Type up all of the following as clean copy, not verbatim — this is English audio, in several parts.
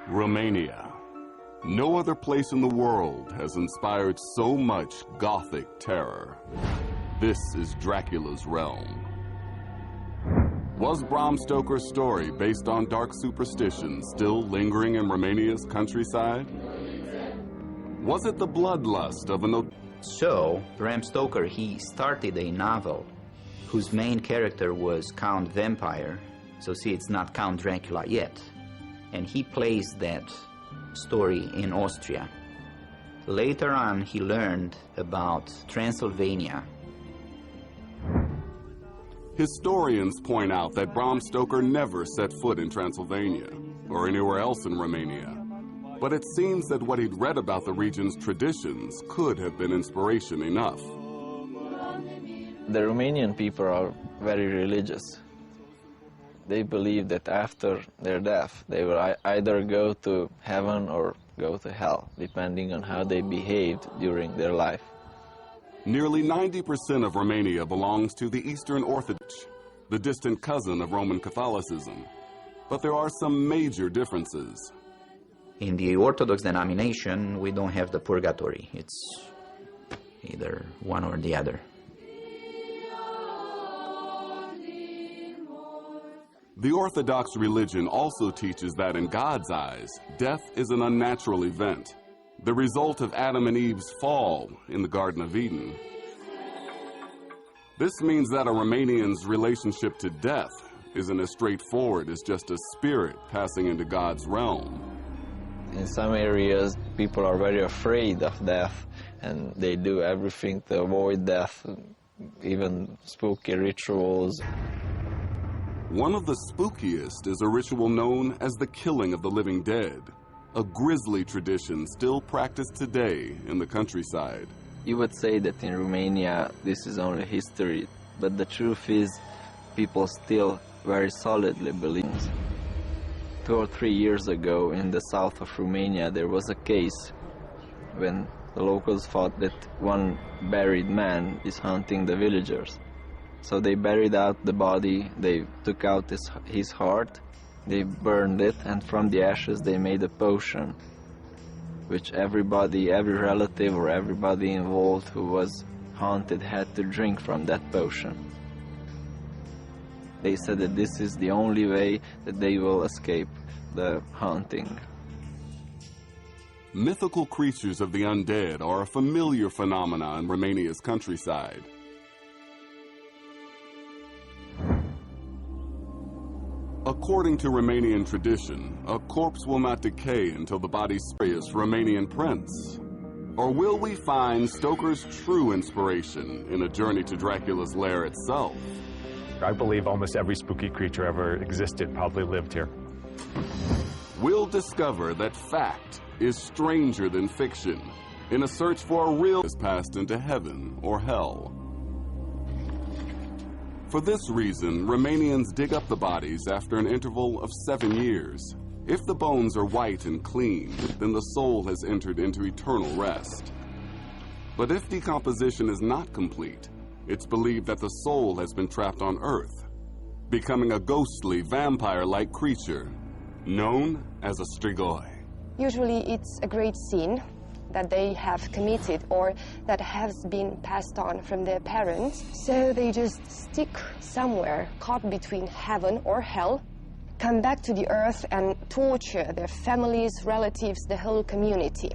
Romania. No other place in the world has inspired so much Gothic terror. This is Dracula's realm. Was Bram Stoker's story based on dark superstitions still lingering in Romania's countryside? Was it the bloodlust of an... So, Bram Stoker, he started a novel whose main character was Count Vampire. So see, it's not Count Dracula yet. And he plays that story in Austria. Later on, he learned about Transylvania. Historians point out that Bram Stoker never set foot in Transylvania or anywhere else in Romania. But it seems that what he'd read about the region's traditions could have been inspiration enough. The Romanian people are very religious. They believe that after their death, they will either go to heaven or go to hell, depending on how they behaved during their life. Nearly 90% of Romania belongs to the Eastern Orthodox, the distant cousin of Roman Catholicism. But there are some major differences. In the Orthodox denomination, we don't have the purgatory. It's either one or the other. The Orthodox religion also teaches that in God's eyes, death is an unnatural event, the result of Adam and Eve's fall in the Garden of Eden. This means that a Romanian's relationship to death isn't as straightforward as just a spirit passing into God's realm. In some areas, people are very afraid of death, and they do everything to avoid death, even spooky rituals. One of the spookiest is a ritual known as the killing of the living dead, a grisly tradition still practiced today in the countryside. You would say that in Romania this is only history, but the truth is people still very solidly believe. 2 or 3 years ago in the south of Romania there was a case when the locals thought that one buried man is haunting the villagers. So they buried out the body, they took out his heart, they burned it, and from the ashes they made a potion, which everybody, every relative or everybody involved who was haunted had to drink from that potion. They said that this is the only way that they will escape the haunting. Mythical creatures of the undead are a familiar phenomenon in Romania's countryside. According to Romanian tradition, a corpse will not decay until the body's mysterious Romanian prince. Or will we find Stoker's true inspiration in a journey to Dracula's lair itself? I believe almost every spooky creature ever existed probably lived here. We'll discover that fact is stranger than fiction in a search for a real has passed into heaven or hell. For this reason, Romanians dig up the bodies after an interval of 7 years. If the bones are white and clean, then the soul has entered into eternal rest. But if decomposition is not complete, it's believed that the soul has been trapped on Earth, becoming a ghostly, vampire-like creature known as a strigoi. Usually it's a great sin that they have committed or that has been passed on from their parents. So they just stick somewhere caught between heaven or hell, come back to the earth and torture their families, relatives, the whole community.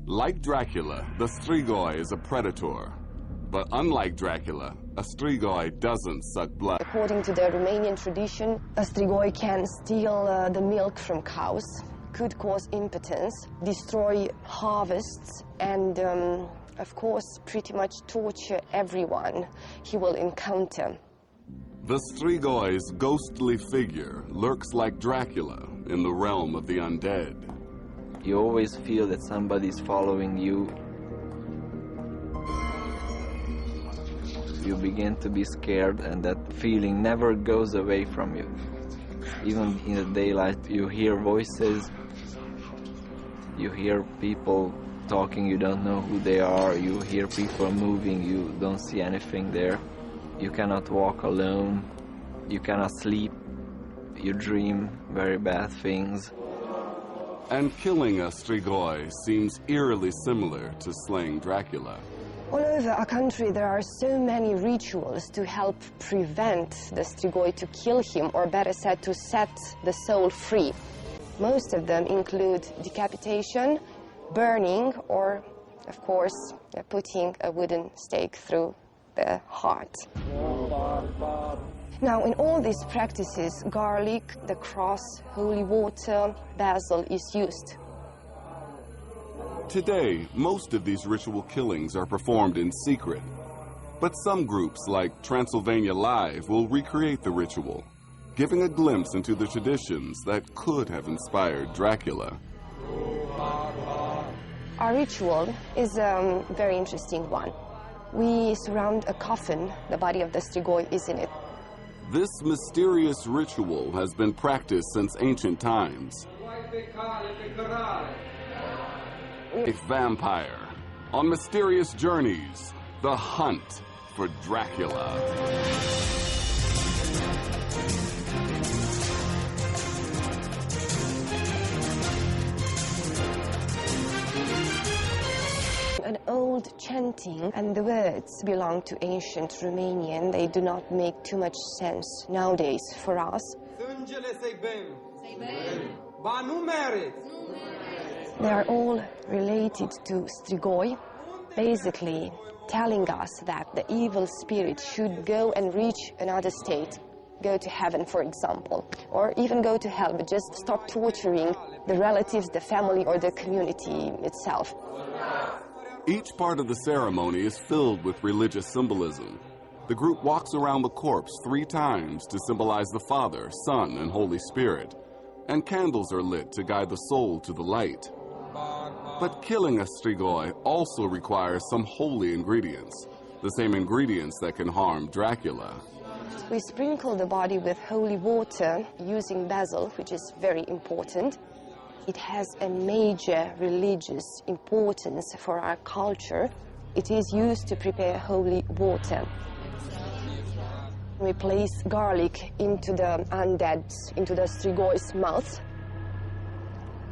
Like Dracula, the strigoi is a predator. But unlike Dracula, a strigoi doesn't suck blood. According to the Romanian tradition, a strigoi can steal the milk from cows, could cause impotence, destroy harvests, and of course pretty much torture everyone he will encounter. The Strigoi's ghostly figure lurks like Dracula in the realm of the undead. You always feel that somebody's following you. You begin to be scared, and that feeling never goes away from you. Even in the daylight, you hear voices, you hear people talking, you don't know who they are, you hear people moving, you don't see anything there. You cannot walk alone, you cannot sleep, you dream very bad things. And killing a strigoi seems eerily similar to slaying Dracula. All over our country there are so many rituals to help prevent the strigoi to kill him, or better said, to set the soul free. Most of them include decapitation, burning, or, of course, putting a wooden stake through the heart. Now, in all these practices, garlic, the cross, holy water, basil is used. Today, most of these ritual killings are performed in secret. But some groups, like Transylvania Live, will recreate the ritual, giving a glimpse into the traditions that could have inspired Dracula. Our ritual is a very interesting one. We surround a coffin, the body of the strigoi is in it. This mysterious ritual has been practiced since ancient times. A vampire on mysterious journeys, the hunt for Dracula. An old chanting, and the words belong to ancient Romanian. They do not make too much sense nowadays for us. They are all related to strigoi, basically telling us that the evil spirit should go and reach another state, go to heaven, for example, or even go to hell, but just stop torturing the relatives, the family, or the community itself. Each part of the ceremony is filled with religious symbolism. The group walks around the corpse 3 times to symbolize the Father, Son, and Holy Spirit, and candles are lit to guide the soul to the light. But killing a strigoi also requires some holy ingredients, the same ingredients that can harm Dracula. We sprinkle the body with holy water using basil, which is very important. It has a major religious importance for our culture. It is used to prepare holy water. We place garlic into the undead, into the strigoi's mouth.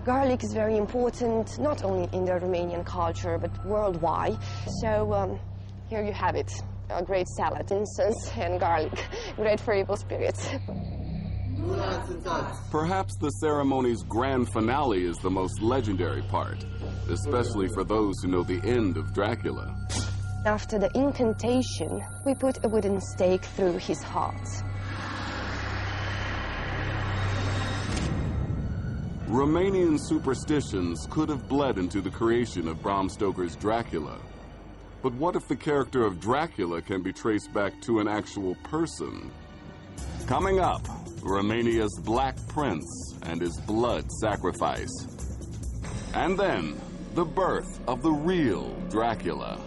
Garlic is very important, not only in the Romanian culture, but worldwide. So here you have it, a great salad, incense and garlic, great for evil spirits. Perhaps the ceremony's grand finale is the most legendary part, especially for those who know the end of Dracula. After the incantation, we put a wooden stake through his heart. Romanian superstitions could have bled into the creation of Bram Stoker's Dracula. But what if the character of Dracula can be traced back to an actual person? Coming up, Romania's Black Prince and his blood sacrifice. And then, the birth of the real Dracula.